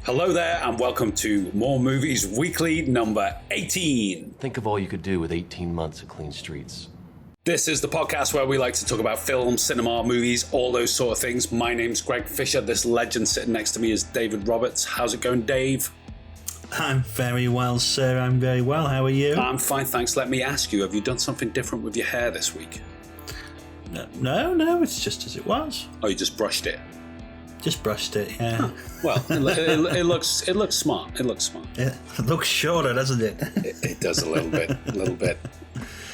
Hello there, and welcome to More Movies Weekly number 18. Think of all you could do with 18 months of clean streets. This is the podcast where we like to talk about film, cinema, movies, all those sort of things. My name's Greg Fisher. This legend sitting next to me is David Roberts. How's it going, Dave? I'm very well, sir. I'm very well. How are you? I'm fine, thanks. Let me ask you, have you done something different with your hair this week? No, it's just as it was. Oh, you just brushed it? Just brushed it, yeah. Well, it looks smart. It looks smart. It looks shorter, doesn't it? It does a little bit.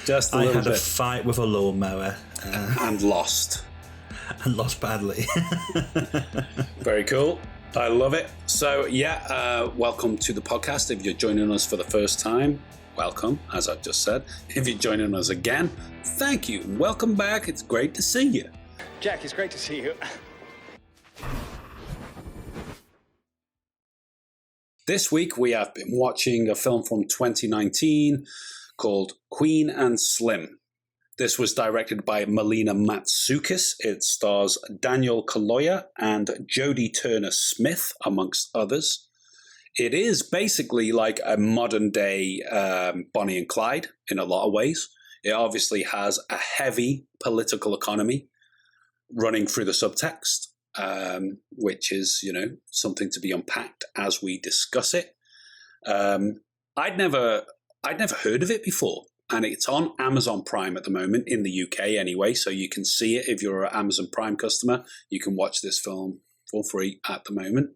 Just a little bit. I had a fight with a lawnmower. And lost. And lost badly. Very cool. I love it. So, welcome to the podcast. If you're joining us for the first time, welcome, as I've just said. If you're joining us again, thank you. Welcome back. It's great to see you. Jack, it's great to see you. This week we have been watching a film from 2019 called Queen and Slim. This was directed by Melina Matsoukas. It stars Daniel Kaluuya and Jodie Turner-Smith, amongst others. It is basically like a modern day Bonnie and Clyde in a lot of ways. It obviously has a heavy political economy running through the subtext. Which is, something to be unpacked as we discuss it. I'd never heard of it before, and it's on Amazon Prime at the moment in the UK anyway, so you can see it if you're an Amazon Prime customer. You can watch this film for free at the moment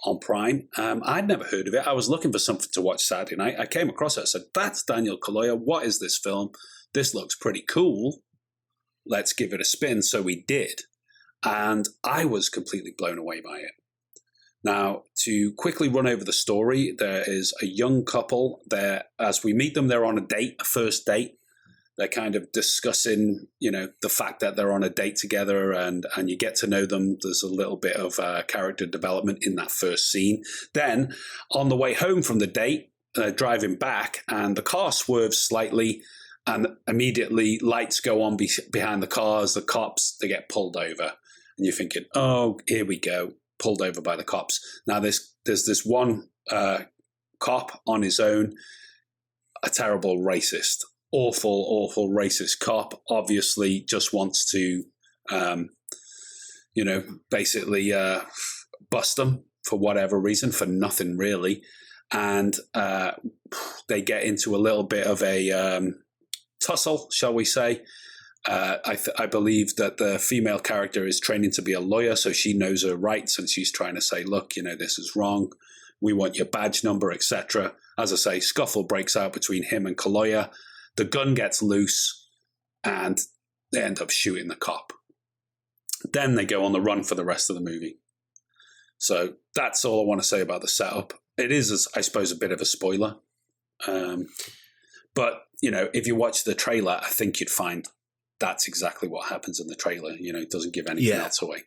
on Prime. I'd never heard of it. I was looking for something to watch Saturday night. I came across it. I said, "That's Daniel Kaluuya. What is this film? This looks pretty cool. Let's give it a spin." So we did. And I was completely blown away by it. Now, to quickly run over the story, there is a young couple there. As we meet them, they're on a first date. They're kind of discussing, the fact that they're on a date together, and you get to know them. There's a little bit of character development in that first scene. Then, on the way home from the date, driving back, and the car swerves slightly, and immediately lights go on behind the cars. The cops, they get pulled over. And you're thinking, oh, here we go, pulled over by the cops. Now, there's this one cop on his own, a terrible racist, awful racist cop, obviously just wants to, basically bust them for whatever reason, for nothing really. And they get into a little bit of a tussle, shall we say. I believe that the female character is training to be a lawyer, so she knows her rights, and she's trying to say, look, this is wrong. We want your badge number, etc. As I say, scuffle breaks out between him and Kaluuya. The gun gets loose, and they end up shooting the cop. Then they go on the run for the rest of the movie. So that's all I want to say about the setup. It is, I suppose, a bit of a spoiler. But, if you watch the trailer, I think you'd find that's exactly what happens in the trailer. It doesn't give anything else away.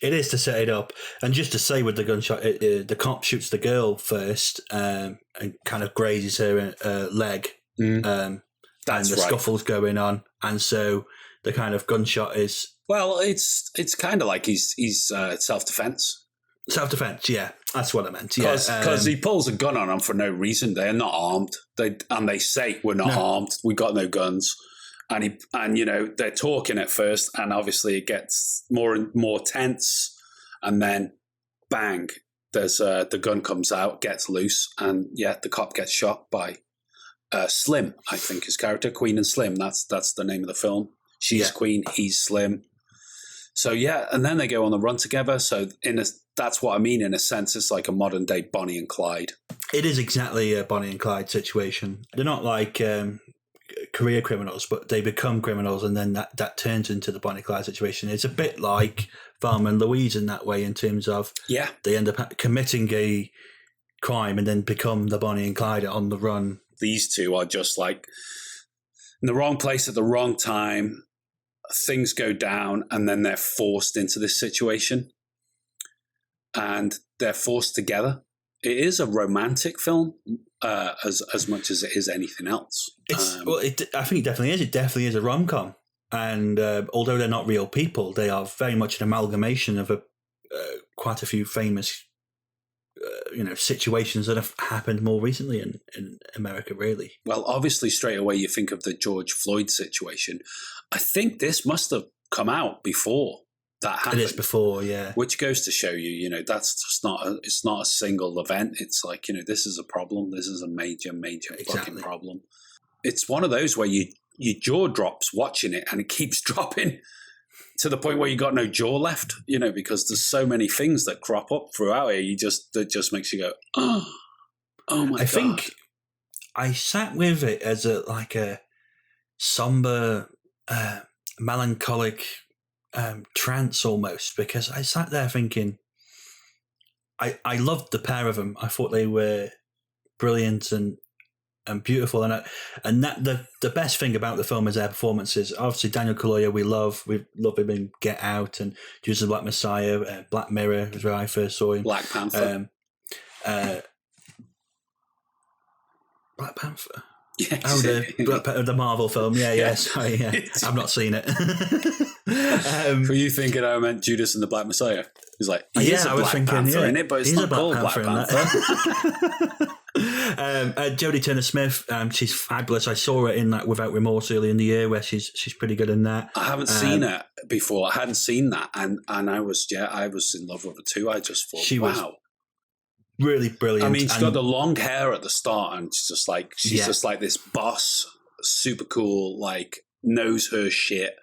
It is to set it up. And just to say with the gunshot, the cop shoots the girl first and kind of grazes her leg. And the scuffle's going on. And so the kind of gunshot is... Well, it's kind of like he's self-defense. Self-defense, yeah. That's what I meant. Because he pulls a gun on them for no reason. They're not armed. They say, we're not armed. We got no guns. And they're talking at first, and obviously it gets more and more tense, and then bang, there's the gun comes out, gets loose, and the cop gets shot by Slim, I think his character, Queen and Slim. That's the name of the film. She's Queen, he's Slim. So and then they go on the run together. So that's what I mean. In a sense, it's like a modern day Bonnie and Clyde. It is exactly a Bonnie and Clyde situation. They're not like career criminals, but they become criminals, and then that turns into the Bonnie and Clyde situation. It's a bit like Thelma and Louise in that way, in terms of they end up committing a crime and then become the Bonnie and Clyde on the run. These two are just like in the wrong place at the wrong time. Things go down, and then they're forced into this situation, and they're forced together. It is a romantic film, as much as it is anything else. I think it definitely is. It definitely is a rom-com, and although they're not real people, they are very much an amalgamation of quite a few famous situations that have happened more recently in America, really. Well, obviously, straight away you think of the George Floyd situation. I think this must have come out before that happened. It is before, yeah. Which goes to show you, that's just it's not a single event. It's like, this is a problem. This is a major, major fucking problem. It's one of those where your jaw drops watching it and it keeps dropping to the point where you got no jaw left, because there's so many things that crop up throughout it. That just makes you go, oh my God. I think I sat with it as a somber, melancholic trance almost, because I sat there thinking, I loved the pair of them. I thought they were brilliant and beautiful, and that the best thing about the film is their performances. Obviously, Daniel Kaluuya, we love him in Get Out and Judas and the Black Messiah. Black Mirror was where I first saw him. Black Panther. Black Panther. Yes. Oh, the Marvel film. Yeah. Sorry, yeah. I've not seen it. Were you thinking I meant Judas and the Black Messiah? He's like, I was thinking, Panther in it, but it's not called Black Panther. Jodie Turner-Smith, she's fabulous. I saw her in Without Remorse early in the year, where she's pretty good in that. I haven't seen it before. I hadn't seen that, and I was in love with her too. I just thought, she wow. Was really brilliant. I mean, she's got the long hair at the start, and she's just like this boss, super cool, knows her shit,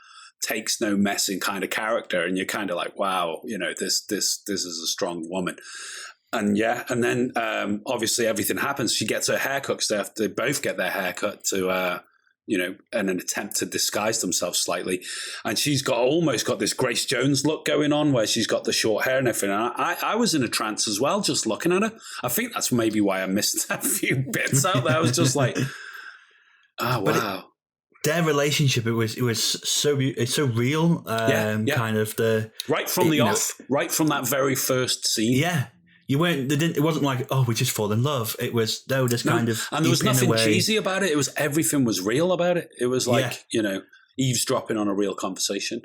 takes no messing kind of character, and you're kind of like, wow, this is a strong woman. And and then obviously everything happens. She gets her hair cut because they both get their hair cut to in an attempt to disguise themselves slightly. And she's almost got this Grace Jones look going on, where she's got the short hair and everything. And I was in a trance as well, just looking at her. I think that's maybe why I missed a few bits out there. I was just like, oh, wow. Their relationship, it was so it's so real. Kind of right from right from that very first scene. Yeah. It wasn't like, oh, we just fall in love. It was, kind of, and there was nothing cheesy about it. Everything was real about it. It was like, eavesdropping on a real conversation.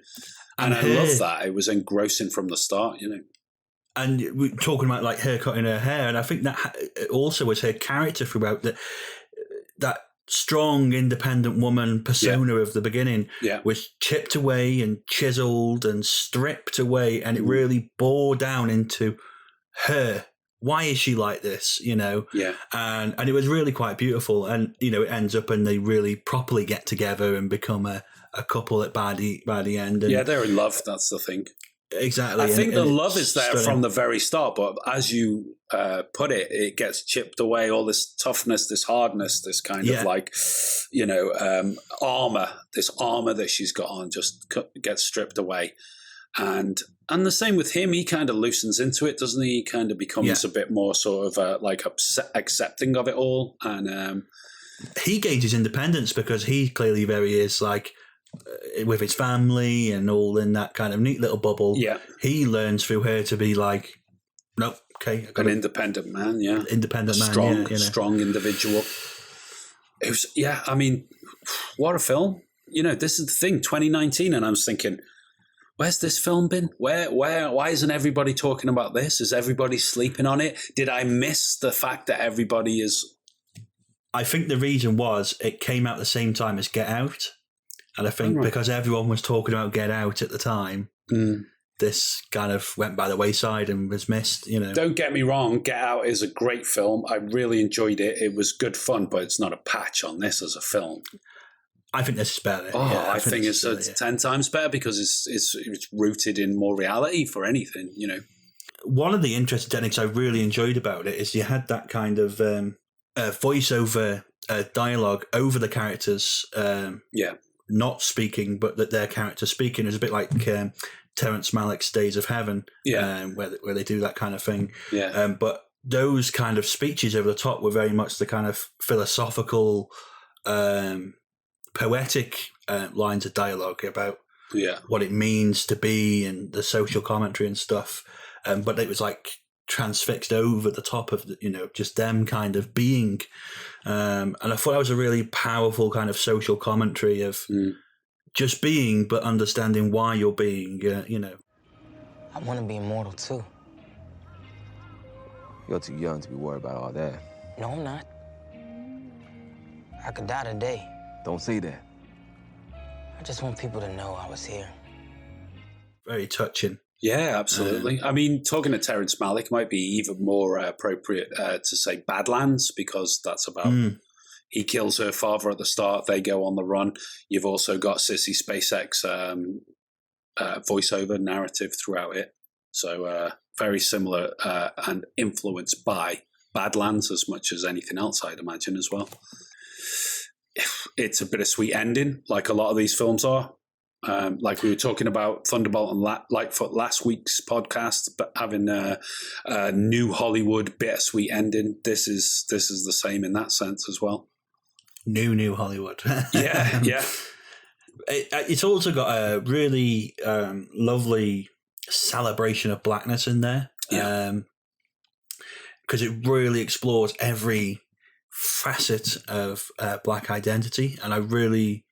And I love that. It was engrossing from the start, And we're talking about her cutting her hair. And I think that also was her character throughout that strong, independent woman persona of the beginning was chipped away and chiseled and stripped away. And it really bore down into her. Why is she like this? And it was really quite beautiful. And it ends up and they really properly get together and become a couple by the end. And they're in love. That's the thing. Exactly. I think the love is there from the very start, but as you put it, it gets chipped away. All this toughness, this hardness, this kind of armor. This armor that she's got on just gets stripped away. And the same with him. He kind of loosens into it, doesn't he? He kind of becomes a bit more sort of accepting of it all. And he gains his independence because he clearly is with his family and all in that kind of neat little bubble. Yeah, he learns through her to be like, nope, okay, an independent man. Yeah, independent man, strong individual. It was, I mean, what a film! This is the thing, 2019, and I was thinking, where's this film been? Why isn't everybody talking about this? Is everybody sleeping on it? Did I miss the fact that everybody is? I think the reason was it came out the same time as Get Out. And I think because everyone was talking about Get Out at the time, this kind of went by the wayside and was missed, Don't get me wrong, Get Out is a great film. I really enjoyed it. It was good fun, but it's not a patch on this as a film. I think this is better. I think it's 10 times better because it's rooted in more reality for anything, One of the interesting techniques I really enjoyed about it is you had that kind of voiceover dialogue over the characters. Not speaking, but that their character speaking is a bit like Terrence Malick's Days of Heaven, where they do that kind of thing. But those kind of speeches over the top were very much the kind of philosophical, poetic lines of dialogue about what it means to be and the social commentary and stuff. But it was transfixed over the top of just them kind of being. And I thought that was a really powerful kind of social commentary of just being, but understanding why you're being, I want to be immortal too. You're too young to be worried about all that. No, I'm not. I could die today. Don't say that. I just want people to know I was here. Very touching. Yeah, absolutely. I mean, talking to Terrence Malick might be even more appropriate to say Badlands, because that's about he kills her father at the start. They go on the run. You've also got Sissy Spacek's voiceover narrative throughout it. So very similar and influenced by Badlands as much as anything else, I'd imagine, as well. It's a bittersweet ending, like a lot of these films are. Like we were talking about Thunderbolt and Lightfoot last week's podcast, but having a new Hollywood bittersweet ending, this is the same in that sense as well. New Hollywood. Yeah. It's also got a really lovely celebration of blackness in there. Because it really explores every facet of black identity, and I really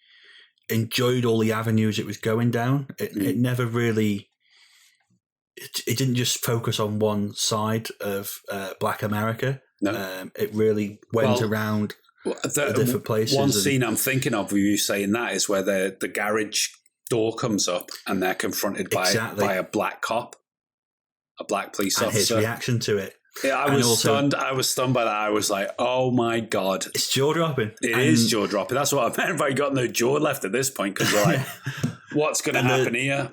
enjoyed all the avenues it was going down. It never really, it didn't just focus on one side of Black America. No. It really went around the different places. One scene I'm thinking of you saying that is where the garage door comes up and they're confronted by a black cop, a black police officer. His reaction to it. Yeah, I was stunned. I was stunned by that. I was like, "Oh my god!" It's jaw dropping. It is jaw dropping. That's what I meant by got no jaw left at this point, because you're like, "What's going to happen here?"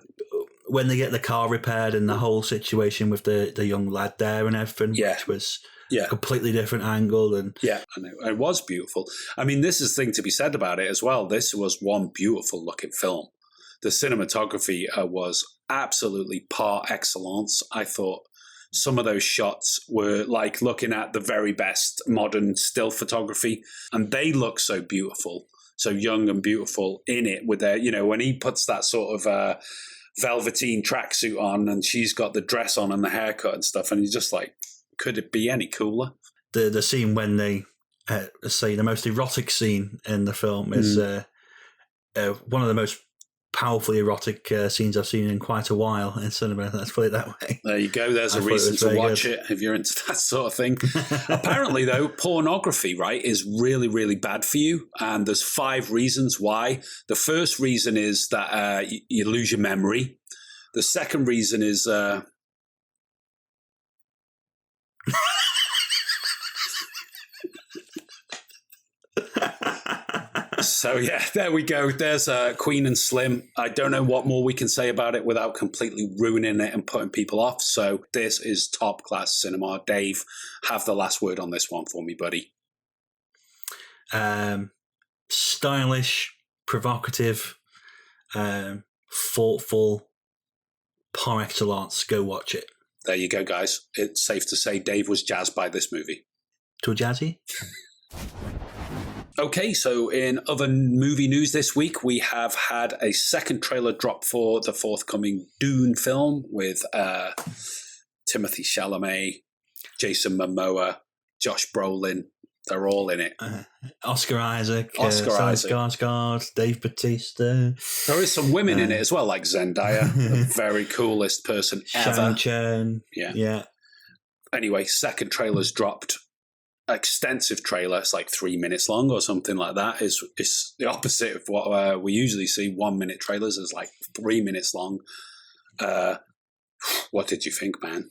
When they get the car repaired and the whole situation with the young lad there and everything, which was a completely different angle, and I know it was beautiful. I mean, this is the thing to be said about it as well. This was one beautiful looking film. The cinematography was absolutely par excellence. I thought some of those shots were like looking at the very best modern still photography, and they look so beautiful, so young and beautiful in it with their, when he puts that sort of velveteen tracksuit on and she's got the dress on and the haircut and stuff, and you're just like, could it be any cooler? The scene when they say the most erotic scene in the film is one of the most powerfully erotic scenes I've seen in quite a while in cinema. Let's put it that way. There you go. There's a reason to watch it if you're into that sort of thing. Apparently, though, pornography, right, is really, really bad for you. And there's 5 reasons why. The first reason is that you lose your memory. The second reason is... So, yeah, there we go. There's Queen and Slim. I don't know what more we can say about it without completely ruining it and putting people off. So this is top-class cinema. Dave, have the last word on this one for me, buddy. Stylish, provocative, thoughtful, par excellence. Go watch it. There you go, guys. It's safe to say Dave was jazzed by this movie. Too jazzy? Okay, so in other movie news this week, we have had a second trailer drop for the forthcoming Dune film with Timothée Chalamet, Jason Momoa, Josh Brolin. They're all in it. Oscar Isaac, Skarsgård, Dave Bautista. There is some women in it as well, like Zendaya, the very coolest person ever. Shang-Chen. Yeah. Anyway, second trailer's dropped. Extensive trailer. It's like 3 minutes long or something like that. It's the opposite of what we usually see. 1 minute trailers is like 3 minutes long. What did you think, man?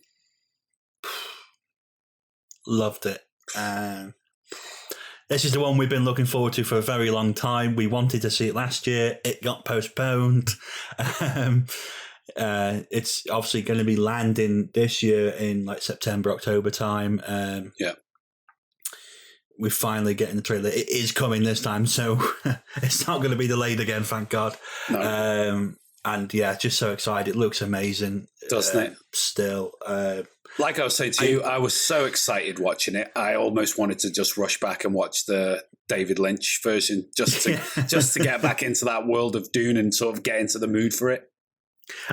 Loved it. This is the one we've been looking forward to for a very long time. We wanted to see it last year. It got postponed. It's obviously going to be landing this year in like September, October time. We're finally getting the trailer. It is coming this time, so it's not going to be delayed again, thank God. No. And yeah, just so excited. It looks amazing. Doesn't it? Still. Like I was saying to you, I was so excited watching it. I almost wanted to just rush back and watch the David Lynch version just to get back into that world of Dune and sort of get into the mood for it.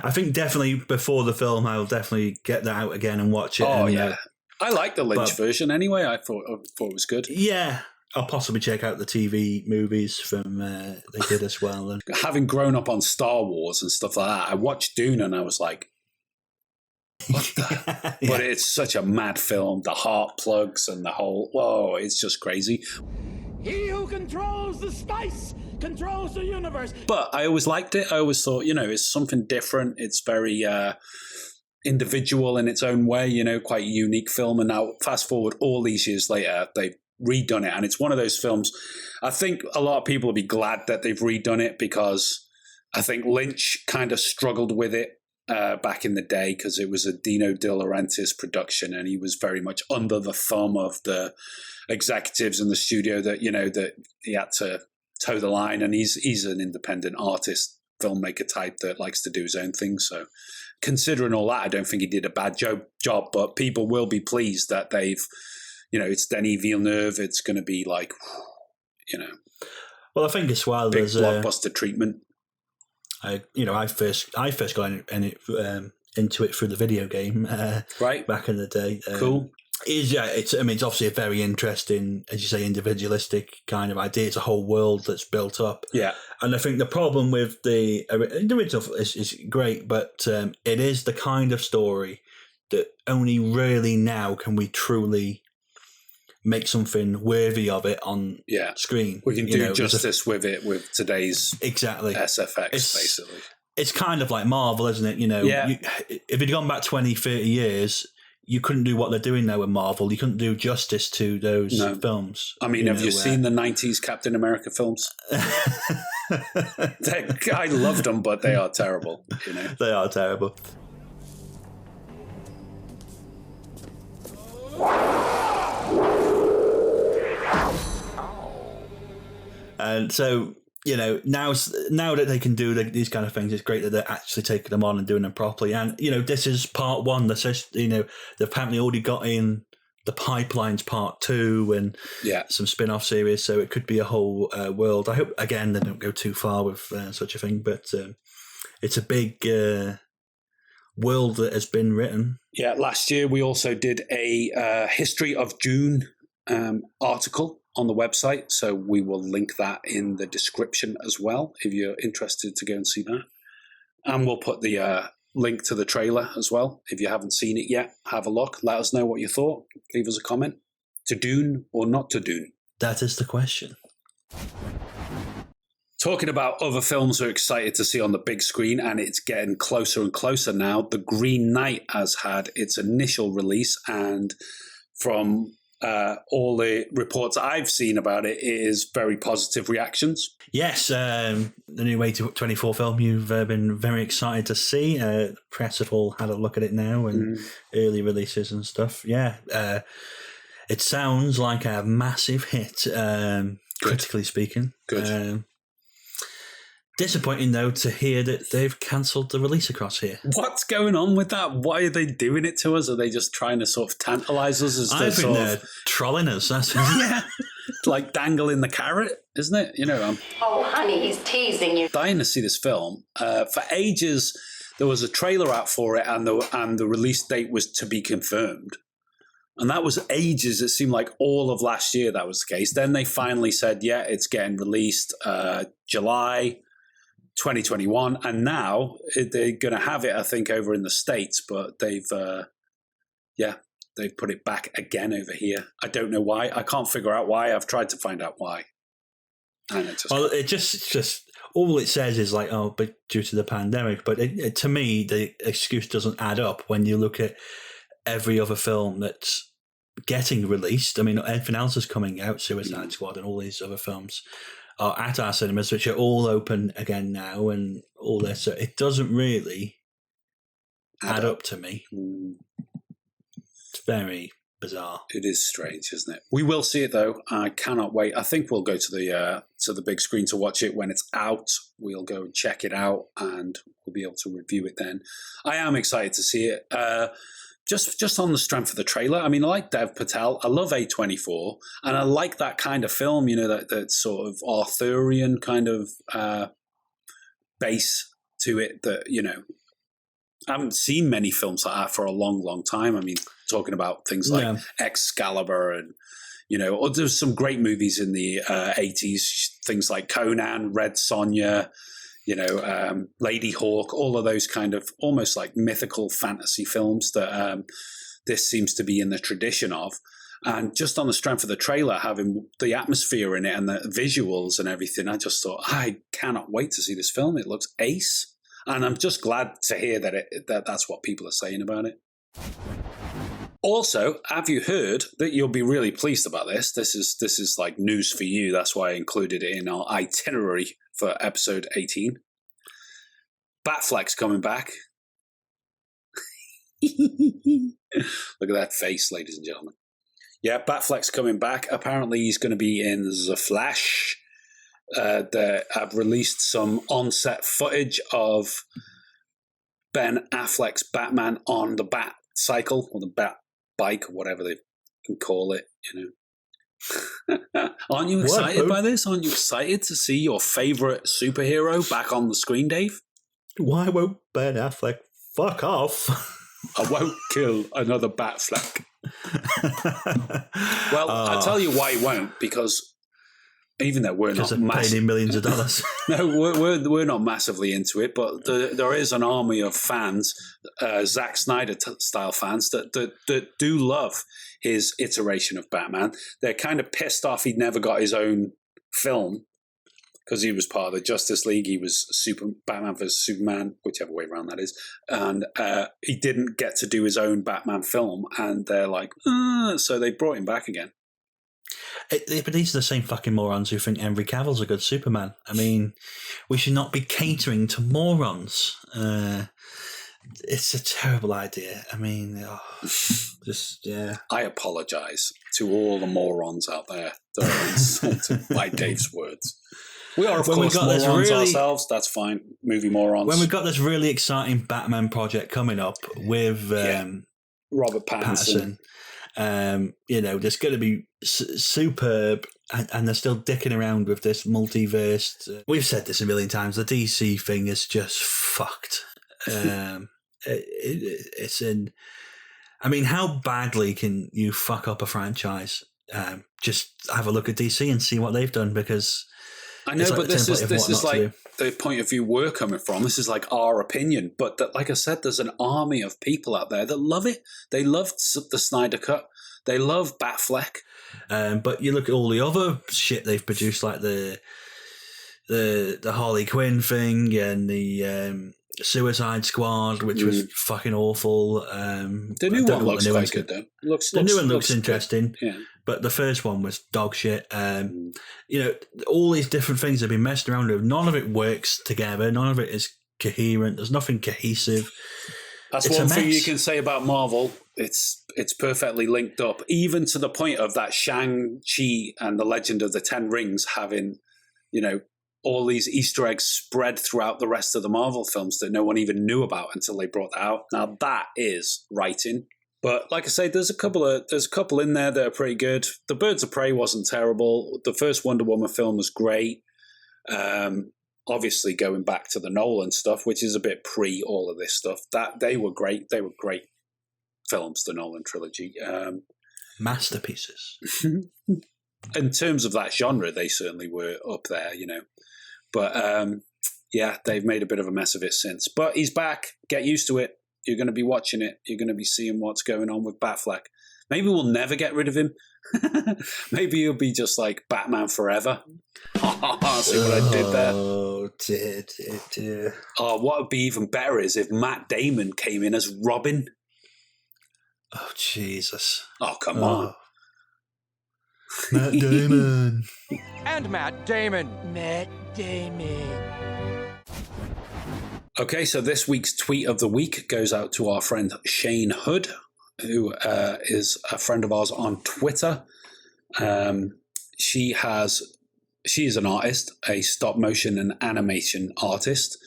I think definitely before the film, I'll definitly get that out again and watch it. Oh, yeah. I like the Lynch version anyway. I thought it was good. Yeah. I'll possibly check out the TV movies from they did as well. And having grown up on Star Wars and stuff like that, I watched Dune and I was like, Yeah. But it's such a mad film. The heart plugs and the whole, whoa, it's just crazy. He who controls the spice controls the universe. But I always liked it. I always thought, it's something different. It's very individual in its own way, quite a unique film. And now, fast forward all these years later, they've redone it. And it's one of those films, I think a lot of people will be glad that they've redone it, because I think Lynch kind of struggled with it back in the day, because it was a Dino De Laurentiis production, and he was very much under the thumb of the executives in the studio that, that he had to toe the line. And he's an independent artist, filmmaker type that likes to do his own thing. So considering all that, I don't think he did a bad job, but people will be pleased that they've, it's Denis Villeneuve. It's going to be like, Well, I think as well, big there's blockbuster treatment. I first got into it through the video game, Right. back in the day. Cool. It's obviously a very interesting, as you say, individualistic kind of idea. It's a whole world that's built up. Yeah. And I think the problem with the original is great, but it is the kind of story that only really now can we truly make something worthy of it on screen. We can do justice with it with today's exactly SFX, basically. It's kind of like Marvel, isn't it? If you'd gone back 20, 30 years, you couldn't do what they're doing now with Marvel. You couldn't do justice to those films. I mean, have you seen the 90s Captain America films? I loved them, but they are terrible. They are terrible. And so, now that they can do these kind of things, it's great that they're actually taking them on and doing them properly. And, this is part one. They've apparently already got in the pipelines part 2 and some spin-off series. So it could be a whole world. I hope, again, they don't go too far with such a thing. But it's a big world that has been written. Yeah, last year we also did a History of Dune article on the website, so we will link that in the description as well if you're interested to go and see that. And we'll put the link to the trailer as well. If you haven't seen it yet, have a look. Let us know what you thought. Leave us a comment. To Dune or not to Dune? That is the question. Talking about other films we're excited to see on the big screen, and it's getting closer and closer now. The Green Knight has had its initial release, and from all the reports I've seen about it, it is very positive reactions. Yes, the new A24 film you've been very excited to see. The press have all had a look at it now, and early releases and stuff. Yeah, it sounds like a massive hit, critically speaking. Good. Disappointing, though, to hear that they've cancelled the release across here. What's going on with that? Why are they doing it to us? Are they just trying to sort of tantalise us? I think they're trolling us. That's yeah, like dangling the carrot, isn't it? Oh, honey, he's teasing you. Dying to see this film. For ages, there was a trailer out for it, and the release date was to be confirmed. And that was ages. It seemed like all of last year that was the case. Then they finally said, yeah, it's getting released July 2021, and now they're going to have it, I think, over in the States, but they've put it back again over here. I don't know why. I can't figure out why. I've tried to find out why. And it just all it says is like, oh, but due to the pandemic. But to me, the excuse doesn't add up when you look at every other film that's getting released. I mean, everything else is coming out, Suicide Squad and all these other films are at our cinemas, which are all open again now, and all this. So it doesn't really add up to me. It's very bizarre. It is strange, isn't it? We will see it though. I cannot wait. I think we'll go to the big screen to watch it when it's out. We'll go and check it out, and we'll be able to review it then. I am excited to see it. Just on the strength of the trailer. I mean, I like Dev Patel. I love A24, and I like that kind of film. That sort of Arthurian kind of base to it. That I haven't seen many films like that for a long, long time. I mean, talking about things like Excalibur and there's some great movies in the 80s. Things like Conan, Red Sonja. Lady Hawk, all of those kind of almost like mythical fantasy films that this seems to be in the tradition of. And just on the strength of the trailer, having the atmosphere in it and the visuals and everything, I just thought, I cannot wait to see this film. It looks ace. And I'm just glad to hear that that's what people are saying about it. Also, have you heard that you'll be really pleased about this? This is like news for you. That's why I included it in our itinerary for episode 18. Batfleck's coming back. Look at that face, ladies and gentlemen. Yeah, Batfleck's coming back. Apparently, he's going to be in The Flash. They have released some on-set footage of Ben Affleck's Batman on the Bat Cycle, or the Bat Bike, or whatever they can call it, Aren't you excited by this? Aren't you excited to see your favourite superhero back on the screen, Dave? Why won't Ben Affleck fuck off? I won't kill another Batfleck. Well, I'll tell you why he won't, because even though we're not paying him millions of dollars. No, we're not massively into it, but there is an army of fans, Zack Snyder style fans that do love his iteration of Batman. They're kind of pissed off he never got his own film because he was part of the Justice League. He was Batman vs Superman, whichever way around that is, and he didn't get to do his own Batman film. And they're like, so they brought him back again. But these are the same fucking morons who think Henry Cavill's a good Superman. I mean, we should not be catering to morons. It's a terrible idea. I mean, yeah. I apologise to all the morons out there that are insulted by Dave's words. We are, of course, morons ourselves. That's fine. Movie morons. When we've got this really exciting Batman project coming up with Robert Pattinson. There's going to be superb, and they're still dicking around with this multiverse. We've said this a million times. The DC thing is just fucked. It's in. I mean, how badly can you fuck up a franchise? Just have a look at DC and see what they've done, because I know, but this is like the point of view we're coming from. This is like our opinion, but that, like I said, there's an army of people out there that love it. They love the Snyder Cut. They love Batfleck. But you look at all the other shit they've produced, like the Harley Quinn thing and the Suicide Squad, which was fucking awful. The new one looks quite good, though. The new one looks interesting. Yeah. But the first one was dog shit. All these different things have been messed around with. None of it works together. None of it is coherent. There's nothing cohesive. That's one thing you can say about Marvel. It's perfectly linked up, even to the point of that Shang-Chi and the Legend of the Ten Rings having, all these Easter eggs spread throughout the rest of the Marvel films that no one even knew about until they brought that out. Now that is writing. But like I say, there's a couple in there that are pretty good. The Birds of Prey wasn't terrible. The first Wonder Woman film was great. Obviously, going back to the Nolan stuff, which is a bit pre all of this stuff, that they were great. They were great films, the Nolan trilogy. Masterpieces. In terms of that genre, they certainly were up there, But they've made a bit of a mess of it since. But he's back. Get used to it. You're going to be watching it. You're going to be seeing what's going on with Batfleck. Maybe we'll never get rid of him. Maybe he'll be just like Batman forever. See what I did there? Oh, dear. Oh, what would be even better is if Matt Damon came in as Robin. Oh, Jesus. Oh, come on. Matt Damon. And Matt Damon. Matt Damon. Okay, so this week's tweet of the week goes out to our friend Shane Hood, who is a friend of ours on Twitter. She is an artist, a stop motion and animation artist,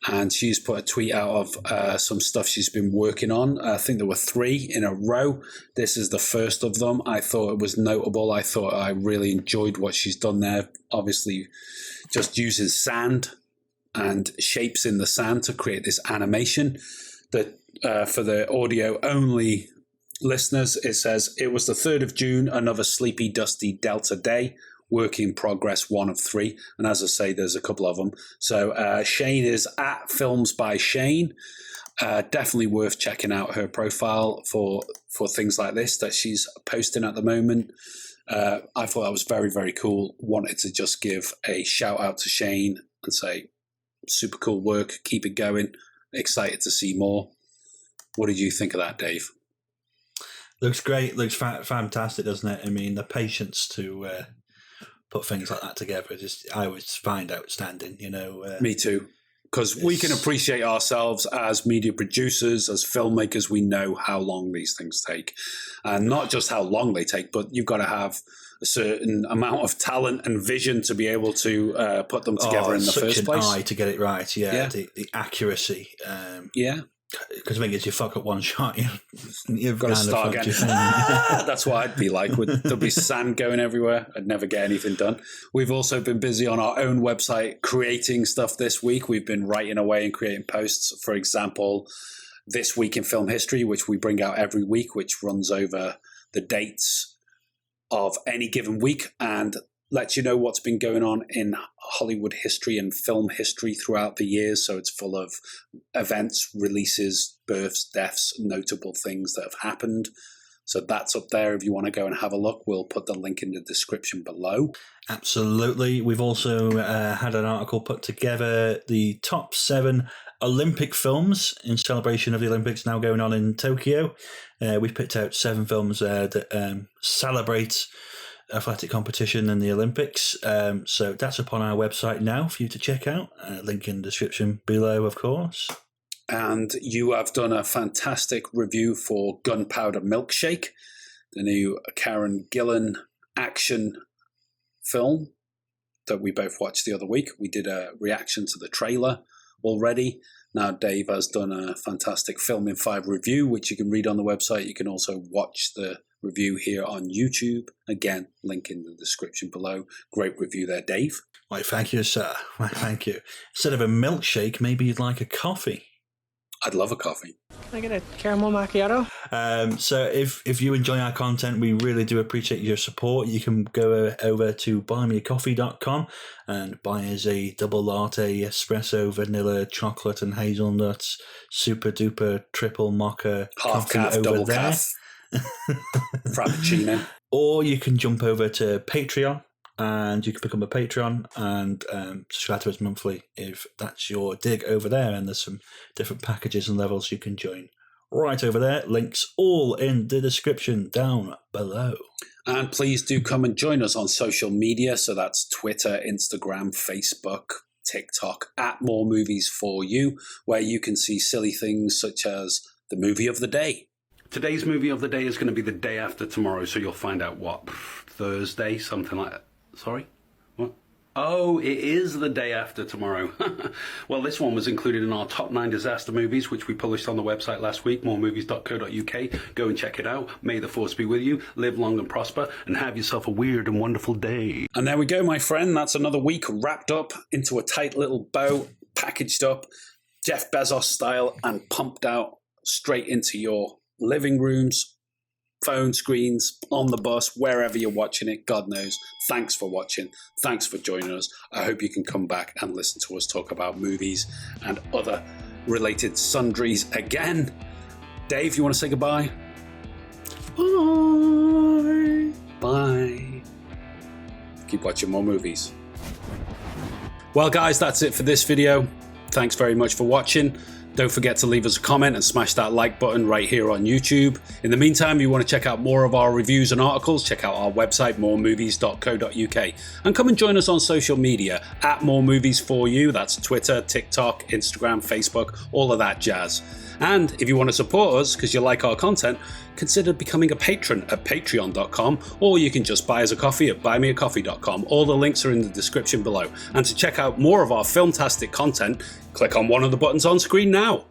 and she's put a tweet out of some stuff she's been working on. I think there were 3 in a row. This is the first of them. I thought it was notable. I thought I really enjoyed what she's done there. Obviously, just using sand and shapes in the sand to create this animation. That for the audio only listeners, it says, it was the 3rd of June, another sleepy, dusty Delta day. work in progress 1 of 3. And as I say, there's a couple of them. So Shane is at Films by Shane. Definitely worth checking out her profile for things like this that she's posting at the moment. I thought that was very, very cool. Wanted to just give a shout out to Shane and say, super cool work. Keep it going. Excited to see more. What did you think of that, Dave? Looks great. Looks fantastic, doesn't it? I mean, the patience to put things like that together, I always find outstanding. Me too. Because we can appreciate ourselves as media producers, as filmmakers. We know how long these things take, and not just how long they take, but you've got to have a certain amount of talent and vision to be able to put them together in the first place. Such an eye to get it right. Yeah. The accuracy. Because I think as you fuck up one shot, you've got to start again. That's what I'd be like. There'll be sand going everywhere. I'd never get anything done. We've also been busy on our own website creating stuff this week. We've been writing away and creating posts. For example, This Week in Film History, which we bring out every week, which runs over the dates of any given week and lets you know what's been going on in Hollywood history and film history throughout the years. So it's full of events, releases, births, deaths, notable things that have happened. So that's up there if you want to go and have a look. We'll put the link in the description below. Absolutely. We've also had an article put together, the top 7 Olympic films in celebration of the Olympics now going on in Tokyo. We've picked out 7 films that celebrate athletic competition in the Olympics. So that's up on our website now for you to check out. Link in the description below, of course. And you have done a fantastic review for Gunpowder Milkshake, the new Karen Gillan action film that we both watched the other week. We did a reaction to the trailer already. Now Dave has done a fantastic Film in 5 review, which you can read on the website. You can also watch the review here on YouTube. Again, link in the description below. Great review there, Dave. Why, thank you, sir. Why, thank you. Instead of a milkshake, maybe you'd like a coffee. I'd love a coffee. Can I get a caramel macchiato? So if you enjoy our content, we really do appreciate your support. You can go over to buymeacoffee.com and buy us a double latte, espresso, vanilla, chocolate and hazelnuts, super duper triple mocha half coffee calf, over double there. calf, frappuccino. Or you can jump over to Patreon and you can become a Patreon and subscribe to us monthly if that's your dig over there. And there's some different packages and levels you can join right over there. Links all in the description down below. And please do come and join us on social media. So that's Twitter, Instagram, Facebook, TikTok, at More Movies For You, where you can see silly things such as the movie of the day. Today's movie of the day is going to be the day after tomorrow. So you'll find out what, Thursday, something like that. Sorry? What? Oh, it is the day after tomorrow. Well, this one was included in our top 9 disaster movies, which we published on the website last week, moremovies.co.uk. Go and check it out. May the force be with you. Live long and prosper, and have yourself a weird and wonderful day. And there we go, my friend. That's another week wrapped up into a tight little bow, packaged up, Jeff Bezos style, and pumped out straight into your living rooms, phone screens, on the bus, wherever you're watching it. God knows. Thanks for watching. Thanks for joining us. I hope you can come back and listen to us talk about movies and other related sundries again. Dave, you want to say goodbye? Bye. Bye. Keep watching more movies. Well, guys, that's it for this video. Thanks very much for watching. Don't forget to leave us a comment and smash that like button right here on YouTube. In the meantime, if you want to check out more of our reviews and articles, check out our website, moremovies.co.uk. And come and join us on social media, at moremovies4you. That's Twitter, TikTok, Instagram, Facebook, all of that jazz. And if you want to support us because you like our content, consider becoming a patron at patreon.com, or you can just buy us a coffee at buymeacoffee.com. All the links are in the description below. And to check out more of our filmtastic content, click on one of the buttons on screen now.